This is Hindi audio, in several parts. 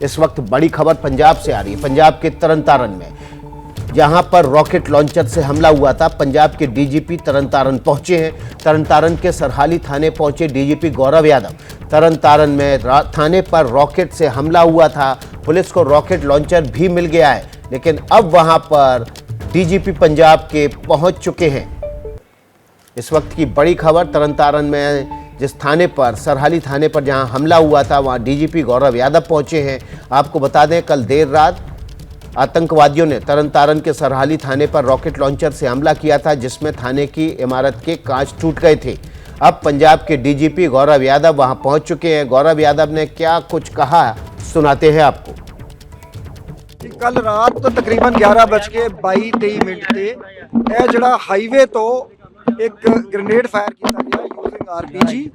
इस वक्त बड़ी खबर पंजाब से आ रही है। पंजाब के तरन तारन में जहां पर रॉकेट लॉन्चर से हमला हुआ था, पंजाब के डीजीपी तरन तारन पहुंचे हैं। तरन तारन के सरहाली थाने पहुंचे डीजीपी गौरव यादव। तरन तारन में थाने पर रॉकेट से हमला हुआ था, पुलिस को रॉकेट लॉन्चर भी मिल गया है, लेकिन अब वहां पर डीजीपी पंजाब के पहुंच चुके हैं। इस वक्त की बड़ी खबर तरन तारन में जिस थाने पर, सरहाली थाने पर जहां हमला हुआ था, वहां डीजीपी गौरव यादव पहुंचे हैं। आपको बता दें, कल देर रात आतंकवादियों ने तरन तारन के सरहाली थाने पर रॉकेट लॉन्चर से हमला किया था, जिसमें थाने की इमारत के कांच टूट गए थे। अब पंजाब के डीजीपी गौरव यादव वहां पहुंच चुके हैं। गौरव यादव ने क्या कुछ कहा, सुनाते हैं आपको। कल रात तो तकरीबन 11:22-23 ते ਇਹ ਜਿਹੜਾ ਹਾਈਵੇ ਤੋਂ ਇੱਕ ਗ੍ਰੇਨੇਡ ਫਾਇਰ ਕੀਤਾ ਗਿਆ ਯੂਜ਼ਿੰਗ ਆਰਪੀਜੀ,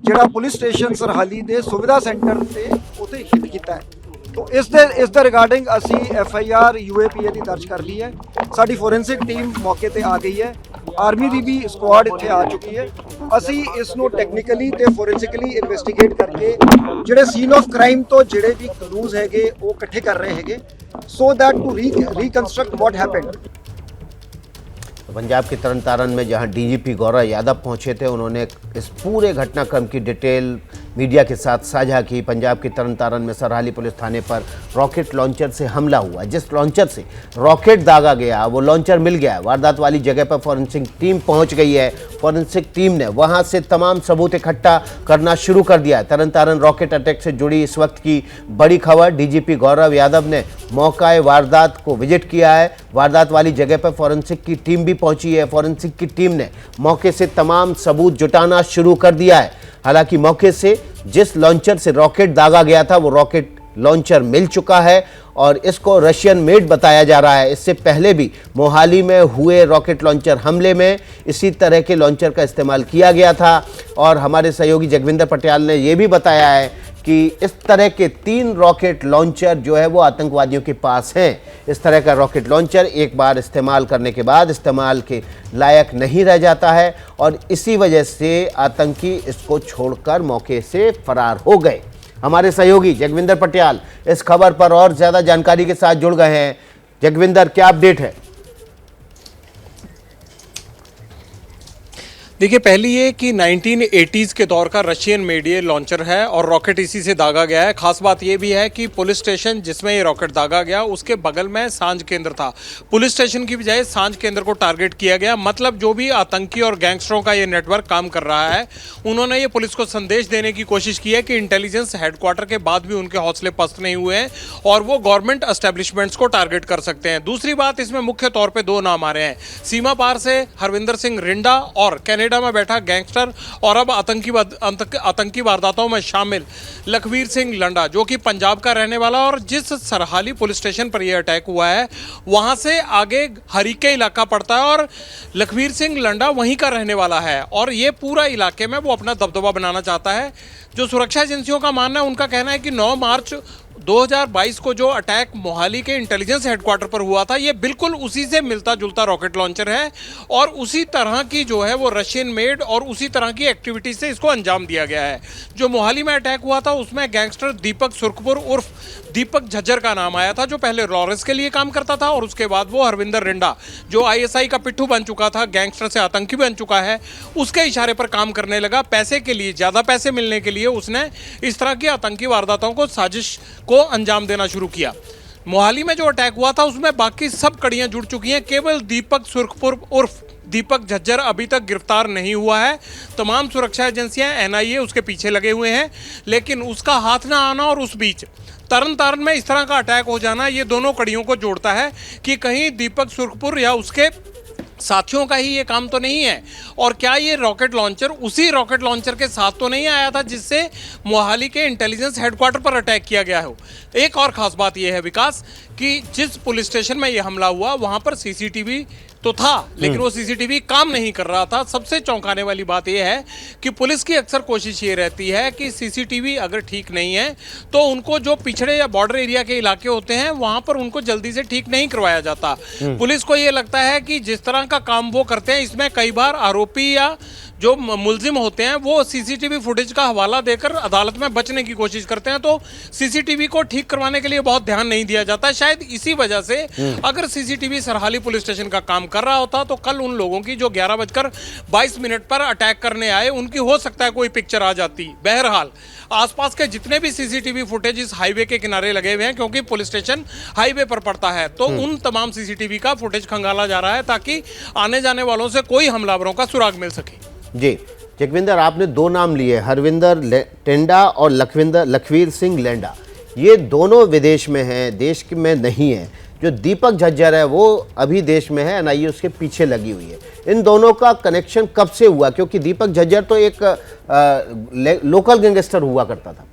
ਜਿਹੜਾ ਪੁਲਿਸ ਸਟੇਸ਼ਨ ਸਰਹਾਲੀ ਦੇ ਸੁਵਿਧਾ ਸੈਂਟਰ ਤੇ ਉਥੇ ਹਿੱਟ ਕੀਤਾ ਹੈ। तो इस दे रिगार्डिंग असी FIR UAPA ਦੀ ਦਰਜ ਕਰ ਲਈ ਹੈ। ਸਾਡੀ ਫੋਰੈਂਸਿਕ ਟੀਮ ਮੌਕੇ ਤੇ ਆ ਗਈ ਹੈ, ਆਰਮੀ ਦੀ ਵੀ ਸਕੁਆਡ ਇੱਥੇ ਆ ਚੁੱਕੀ ਹੈ। ਅਸੀਂ ਇਸ ਨੂੰ ਟੈਕਨੀਕਲੀ ਤੇ ਫੋਰੈਂਸਿਕਲੀ ਇਨਵੈਸਟੀਗੇਟ ਕਰਕੇ ਜਿਹੜੇ ਸੀਨ ਆਫ ਕ੍ਰਾਈਮ ਤੋਂ ਜਿਹੜੇ ਵੀ ਕਲੂਜ਼ ਹੈਗੇ ਉਹ ਇਕੱਠੇ ਕਰ ਰਹੇ ਹੈਗੇ, so that to reconstruct what happened. Punjab के तरन तारन में जहां डीजीपी गौरव यादव पहुंचे थे, उन्होंने इस पूरे घटनाक्रम की डिटेल मीडिया के साथ साझा की। पंजाब के तरन तारन में सरहाली पुलिस थाने पर रॉकेट लॉन्चर से हमला हुआ। जिस लॉन्चर से रॉकेट दागा गया, वो लॉन्चर मिल गया है। वारदात वाली जगह पर फॉरेंसिक टीम पहुंच गई है। फॉरेंसिक टीम ने वहां से तमाम सबूत इकट्ठा करना शुरू कर दिया है। तरन तारन रॉकेट अटैक से जुड़ी इस वक्त की बड़ी खबर। डीजीपी गौरव यादव ने मौका वारदात को विजिट किया है। वारदात वाली जगह पर फॉरेंसिक की टीम भी पहुंची है। फॉरेंसिक की टीम ने मौके से तमाम सबूत जुटाना शुरू कर दिया है। हालांकि मौके से जिस लॉन्चर से रॉकेट दागा गया था, वो रॉकेट लॉन्चर मिल चुका है और इसको रशियन मेड बताया जा रहा है। इससे पहले भी मोहाली में हुए रॉकेट लॉन्चर हमले में इसी तरह के लॉन्चर का इस्तेमाल किया गया था और हमारे सहयोगी जगविंदर पटियाल ने यह भी बताया है कि इस तरह के 3 रॉकेट लॉन्चर जो है वो आतंकवादियों के पास हैं। इस तरह का रॉकेट लॉन्चर एक बार इस्तेमाल करने के बाद इस्तेमाल के लायक नहीं रह जाता है और इसी वजह से आतंकी इसको छोड़कर मौके से फरार हो गए। हमारे सहयोगी जगविंदर पटियाल इस खबर पर और ज़्यादा जानकारी के साथ जुड़ गए हैं। जगविंदर, क्या अपडेट है? देखिए, पहली ये कि 1980s के दौर का रशियन मेड ये लॉन्चर है और रॉकेट इसी से दागा गया है। खास बात ये भी है कि पुलिस स्टेशन जिसमें ये रॉकेट दागा गया, उसके बगल में सांझ केंद्र था। पुलिस स्टेशन की बजाय सांझ केंद्र को टारगेट किया गया। मतलब जो भी आतंकी और गैंगस्टरों का ये नेटवर्क काम कर रहा है, उन्होंने ये पुलिस को संदेश देने की कोशिश की है कि इंटेलिजेंस हेडक्वार्टर के बाद भी उनके हौसले पस्त नहीं हुए हैं और वो गवर्नमेंट एस्टेब्लिशमेंट्स को टारगेट कर सकते हैं। दूसरी बात, इसमें मुख्य तौर पर 2 नाम आ रहे हैं। सीमा पार से हरविंदर सिंह रिंडा और कनाडा में बैठा गैंगस्टर और अब आतंकी वारदातों में शामिल लखवीर सिंह लंडा, जो कि पंजाब का रहने वाला और जिस सरहाली पुलिस स्टेशन पर यह अटैक हुआ है वहां से आगे हरीके इलाका पड़ता है और लखवीर सिंह लंडा वहीं का रहने वाला है और ये पूरा इलाके में वो अपना दबदबा बनाना चाहता है। जो सुरक्षा एजेंसियों का मानना है, उनका कहना है कि 9 मार्च 2022 को जो अटैक मोहाली के इंटेलिजेंस हेडक्वार्टर पर हुआ था, ये बिल्कुल उसी से मिलता जुलता रॉकेट लॉन्चर है और उसी तरह की जो है वो रशियन मेड और उसी तरह की एक्टिविटी से इसको अंजाम दिया गया है। जो मोहाली में अटैक हुआ था उसमें गैंगस्टर दीपक सुरखपुर उर्फ दीपक झज्जर का नाम आया था, जो पहले लॉरेंस के लिए काम करता था और उसके बाद वो हरविंदर रिंडा, जो ISI का पिट्ठू बन चुका था, गैंगस्टर से आतंकी बन चुका है, उसके इशारे पर काम करने लगा। पैसे के लिए, ज़्यादा पैसे मिलने के लिए उसने इस तरह की आतंकी वारदातों को, साजिश को अंजाम देना शुरू किया। मोहाली में जो अटैक हुआ था उसमें बाकी सब कड़ियां जुड़ चुकी हैं, केवल दीपक सुरखपुर उर्फ दीपक झज्जर अभी तक गिरफ्तार नहीं हुआ है। तमाम सुरक्षा एजेंसियां, NIA उसके पीछे लगे हुए हैं, लेकिन उसका हाथ ना आना और उस बीच तरन तारन में इस तरह का अटैक हो जाना, ये दोनों कड़ियों को जोड़ता है कि कहीं दीपक सुरखपुर या उसके साथियों का ही ये काम तो नहीं है। और क्या ये रॉकेट लॉन्चर उसी रॉकेट लॉन्चर के साथ तो नहीं आया था जिससे मोहाली के इंटेलिजेंस हेडक्वार्टर पर अटैक किया गया हो? एक और ख़ास बात ये है विकास कि जिस पुलिस स्टेशन में ये हमला हुआ वहाँ पर CCTV तो था, लेकिन वो CCTV काम नहीं कर रहा था। सबसे चौंकाने वाली बात यह है कि पुलिस की अक्सर कोशिश ये रहती है कि CCTV अगर ठीक नहीं है तो उनको जो पिछड़े या बॉर्डर एरिया के इलाके होते हैं वहां पर उनको जल्दी से ठीक नहीं करवाया जाता। पुलिस को ये लगता है कि जिस तरह का काम वो करते हैं इसमें कई बार आरोपी या जो मुलजिम होते हैं वो सीसीटीवी फुटेज का हवाला देकर अदालत में बचने की कोशिश करते हैं। तो सीसीटीवी को ठीक करवाने के लिए बहुत ध्यान नहीं दिया जाता। शायद इसी वजह से अगर सीसीटीवी सरहाली पुलिस स्टेशन का काम कर रहा होता तो कल उन लोगों की जो 11:22 पर अटैक करने आए उनकी हो सकता है कोई पिक्चर आ जाती। बहरहाल आसपास के जितने भी सीसीटीवी फुटेज इस हाईवे के किनारे लगे हुए हैं, क्योंकि पुलिस स्टेशन हाईवे पर पड़ता है, तो उन तमाम सीसीटीवी का फुटेज खंगाला जा रहा है ताकि आने जाने वालों से कोई हमलावरों का सुराग मिल सके। जी जगविंदर, आपने दो नाम लिए, हरविंदर टेंडा और लखवीर सिंह लेंडा। ये दोनों विदेश में हैं, देश में नहीं है। जो दीपक झज्जर है वो अभी देश में है, एनआईए उसके पीछे लगी हुई है। इन दोनों का कनेक्शन कब से हुआ? क्योंकि दीपक झज्जर तो एक लोकल गैंगस्टर हुआ करता था।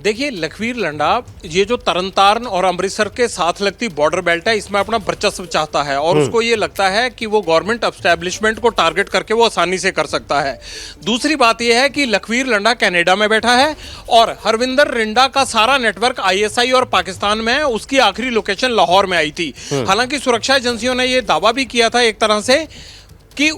देखिए, लखवीर लंडा ये जो तरनतारन और अमृतसर के साथ लगती बॉर्डर बेल्ट है, इसमें अपना वर्चस्व चाहता है और उसको ये लगता है कि वो गवर्नमेंट एस्टैब्लिशमेंट को टारगेट करके वो आसानी से कर सकता है। दूसरी बात यह है कि लखवीर लंडा कनाडा में बैठा है और हरविंदर रिंडा का सारा नेटवर्क आईएसआई और पाकिस्तान में है। उसकी आखिरी लोकेशन लाहौर में आई थी। हालांकि सुरक्षा एजेंसियों ने यह दावा भी किया था एक तरह से कि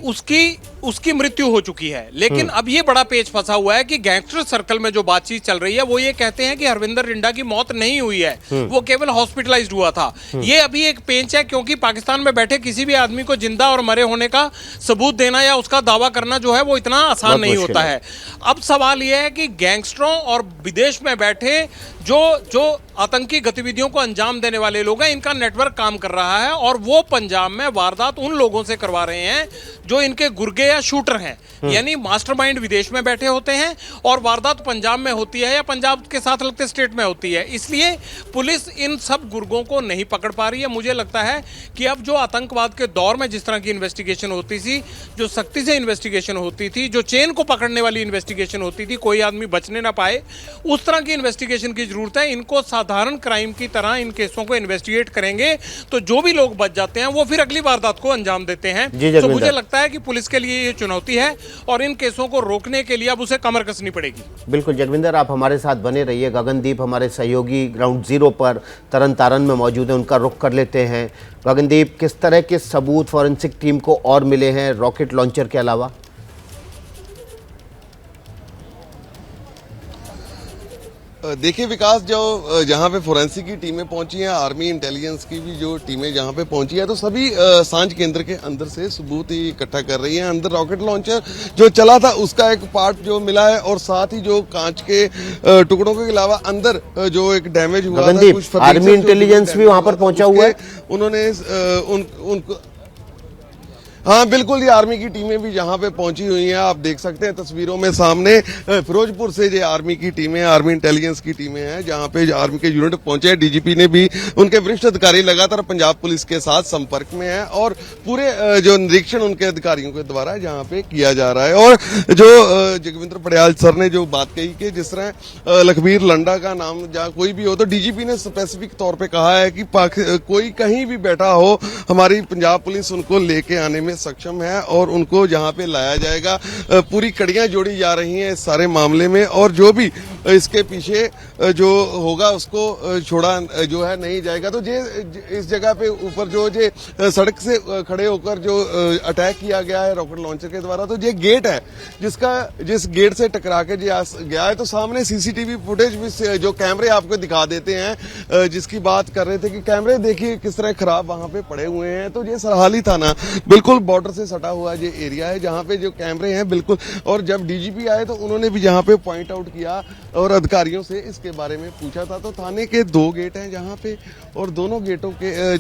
उसकी मृत्यु हो चुकी है, लेकिन अब ये बड़ा पेच फंसा हुआ है कि गैंगस्टर सर्कल में जो बातचीत चल रही है वो ये कहते हैं कि हरविंदर रिंडा की मौत नहीं हुई है, वो केवल हॉस्पिटलाइज्ड हुआ था। ये अभी एक पेंच है, क्योंकि पाकिस्तान में बैठे किसी भी आदमी को जिंदा और मरे होने का सबूत देना या उसका दावा करना जो है वो इतना आसान नहीं होता है। अब सवाल यह है कि गैंगस्टरों और विदेश में बैठे जो आतंकी गतिविधियों को अंजाम देने वाले लोग हैं, इनका नेटवर्क काम कर रहा है और वो पंजाब में वारदात उन लोगों से करवा रहे हैं जो इनके गुर्गे या शूटर हैं। यानी मास्टरमाइंड विदेश में बैठे होते हैं और वारदात पंजाब में होती है या पंजाब के साथ लगते स्टेट में होती है। इसलिए पुलिस इन सब गुर्गों को नहीं पकड़ पा रही है। मुझे लगता है कि अब जो आतंकवाद के दौर में जिस तरह की इन्वेस्टिगेशन होती थी, जो सख्ती से इन्वेस्टिगेशन होती थी, जो चेन को पकड़ने वाली इन्वेस्टिगेशन होती थी, कोई आदमी बचने ना पाए, उस तरह की इन्वेस्टिगेशन की जरूरत है। इनको साधारण क्राइम की तरह इन केसों को इन्वेस्टिगेट करेंगे तो जो भी लोग बच जाते हैं वो फिर अगली वारदात को अंजाम देते हैं। तो मुझे लगता है कि पुलिस के लिए ये चुनौती है और इन केसों को रोकने के लिए अब उसे कमर कसनी पड़ेगी। बिल्कुल जगविंदर, आप हमारे साथ बने रहिए। गगनदीप हमारे सहयोगी ग्राउंड जीरो पर तरन तारन में मौजूद है, उनका रुख कर लेते हैं। गगनदीप, किस तरह के सबूत फॉरेंसिक टीम को और मिले हैं रॉकेट लॉन्चर के अलावा? देखिए विकास, जो जहां पे फोरेंसिक की टीमें पहुंची हैं, आर्मी इंटेलिजेंस की भी जो टीमें जहां पे पहुंची है, तो सभी सांझ केंद्र के अंदर से सबूत ही इकट्ठा कर रही हैं। अंदर रॉकेट लॉन्चर जो चला था उसका एक पार्ट जो मिला है और साथ ही जो कांच के टुकड़ों के अलावा अंदर जो एक डैमेज हुआ था, कुछ आर्मी इंटेलिजेंस भी वहां पर पहुंचा हुआ है। उन्होंने उनको हाँ बिल्कुल, ये आर्मी की टीमें भी यहाँ पे पहुंची हुई हैं। आप देख सकते हैं तस्वीरों में सामने फिरोजपुर से ये आर्मी की टीमें, आर्मी इंटेलिजेंस की टीमें हैं, जहाँ पे आर्मी के यूनिट पहुंचे हैं। डीजीपी ने भी, उनके वरिष्ठ अधिकारी लगातार पंजाब पुलिस के साथ संपर्क में है और पूरे जो निरीक्षण उनके अधिकारियों के द्वारा यहाँ पे किया जा रहा है। और जो जगविंदर पड़ियाल सर ने जो बात कही कि जिस तरह लखवीर लंडा का नाम जहाँ कोई भी हो, तो डीजीपी ने स्पेसिफिक तौर पर कहा है कि कोई कहीं भी बैठा हो, हमारी पंजाब पुलिस उनको लेके आने में सक्षम है और उनको जहां पे लाया जाएगा। पूरी कड़ियां जोड़ी जा रही हैं इस सारे मामले में और जो भी इसके पीछे जो होगा उसको छोड़ा जो है नहीं जाएगा। तो ये इस जगह पे ऊपर जो सड़क से खड़े होकर जो अटैक किया गया है रॉकेट लॉन्चर के द्वारा, तो ये गेट है जिस गेट से टकरा के गया है। तो सामने सीसीटीवी फुटेज भी जो कैमरे आपको दिखा देते हैं, जिसकी बात कर रहे थे कि कैमरे देखिए किस तरह खराब वहां पे पड़े हुए हैं। तो ये सरहाली थाना बिल्कुल बॉर्डर से सटा हुआ ये एरिया है जहां पे जो कैमरे हैं बिल्कुल। और जब डीजीपी आए तो उन्होंने भी यहाँ पे पॉइंट आउट किया और अधिकारियों से इसके बारे में पूछा था। तो थाने के 2 गेट हैं जहां पे और दोनों गेटों के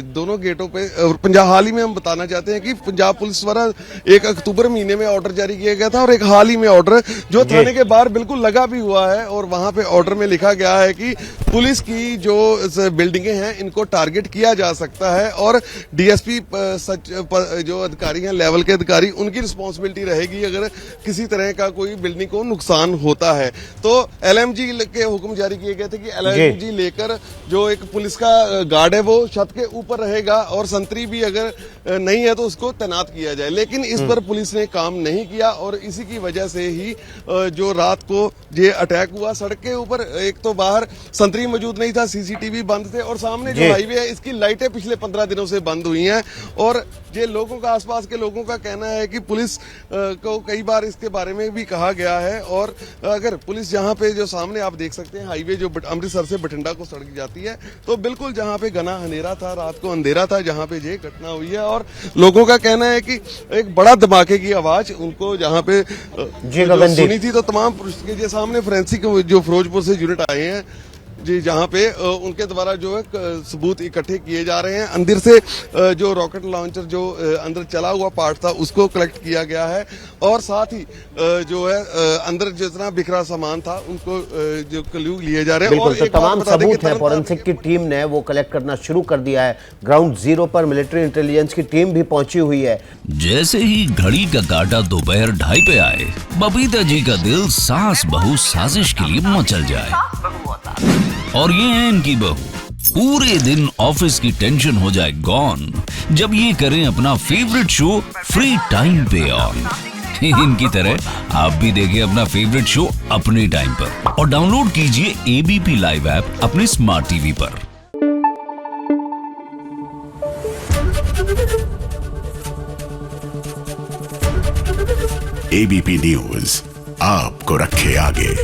दोनों गेटों पे पंजाब, हाल ही में हम बताना चाहते हैं कि पंजाब पुलिस द्वारा 1 अक्टूबर महीने में ऑर्डर जारी किया गया था और एक हाल ही में ऑर्डर जो थाने के बाहर बिल्कुल लगा भी हुआ है और वहां पे ऑर्डर में लिखा गया है कि पुलिस की जो बिल्डिंगें हैं इनको टारगेट किया जा सकता है और डीएसपी जो अधिकारी हैं, लेवल के अधिकारी, उनकी रिस्पॉन्सिबिलिटी रहेगी अगर किसी तरह का कोई बिल्डिंग को नुकसान होता है। तो LMG के हुक्म जारी किए गए थे कि LMG लेकर जो एक पुलिस का गार्ड है वो छत के ऊपर रहेगा और संतरी भी अगर नहीं है तो उसको तैनात किया जाए, लेकिन इस पर पुलिस ने काम नहीं किया और इसी की वजह से ही जो रात को ये अटैक हुआ। सड़क के ऊपर एक तो बाहर संतरी मौजूद नहीं था, CCTV बंद थे और सामने जो हाईवे है इसकी लाइटें पिछले 15 दिनों से बंद हुई हैं। और ये लोगों का, आसपास के लोगों का कहना है कि पुलिस को कई बार इसके बारे में भी कहा गया है। और अगर पुलिस जहां पे जो सामने आप देख सकते हैं हाईवे जो अमृतसर से बठिंडा को सड़क जाती है, तो बिल्कुल जहां पे घना अंधेरा था, रात को अंधेरा था जहां पे ये घटना हुई है। और लोगों का कहना है कि एक बड़ा धमाके की आवाज उनको जहां पे सुनी थी, तो तमाम के सामने फोरेंसिक जो फिरोजपुर से यूनिट आए हैं जी, जहां पे उनके द्वारा जो है सबूत इकट्ठे किए जा रहे हैं। अंदर से जो रॉकेट लॉन्चर जो अंदर चला हुआ पार्ट था उसको कलेक्ट किया गया है और साथ ही जो है अंदर जितना बिखरा सामान था उनको जो क्लू लिए जा रहे हैं। बिल्कुल, तो तमाम सबूत है, फोरेंसिक की टीम ने वो कलेक्ट करना शुरू कर दिया है। ग्राउंड जीरो पर मिलिट्री इंटेलिजेंस की टीम भी पहुंची हुई है। जैसे ही घड़ी का काटा दोपहर 2:30 पे आए, बबीता जी का दिल सास बहू साजिश के लिए मचल जाए। और ये है इनकी बहू, पूरे दिन ऑफिस की टेंशन हो जाए गॉन जब ये करें अपना फेवरेट शो फ्री टाइम पे ऑन। इनकी तरह आप भी देखिए अपना फेवरेट शो अपने टाइम पर और डाउनलोड कीजिए ABP लाइव ऐप अपने स्मार्ट टीवी पर। ABP न्यूज आपको रखे आगे।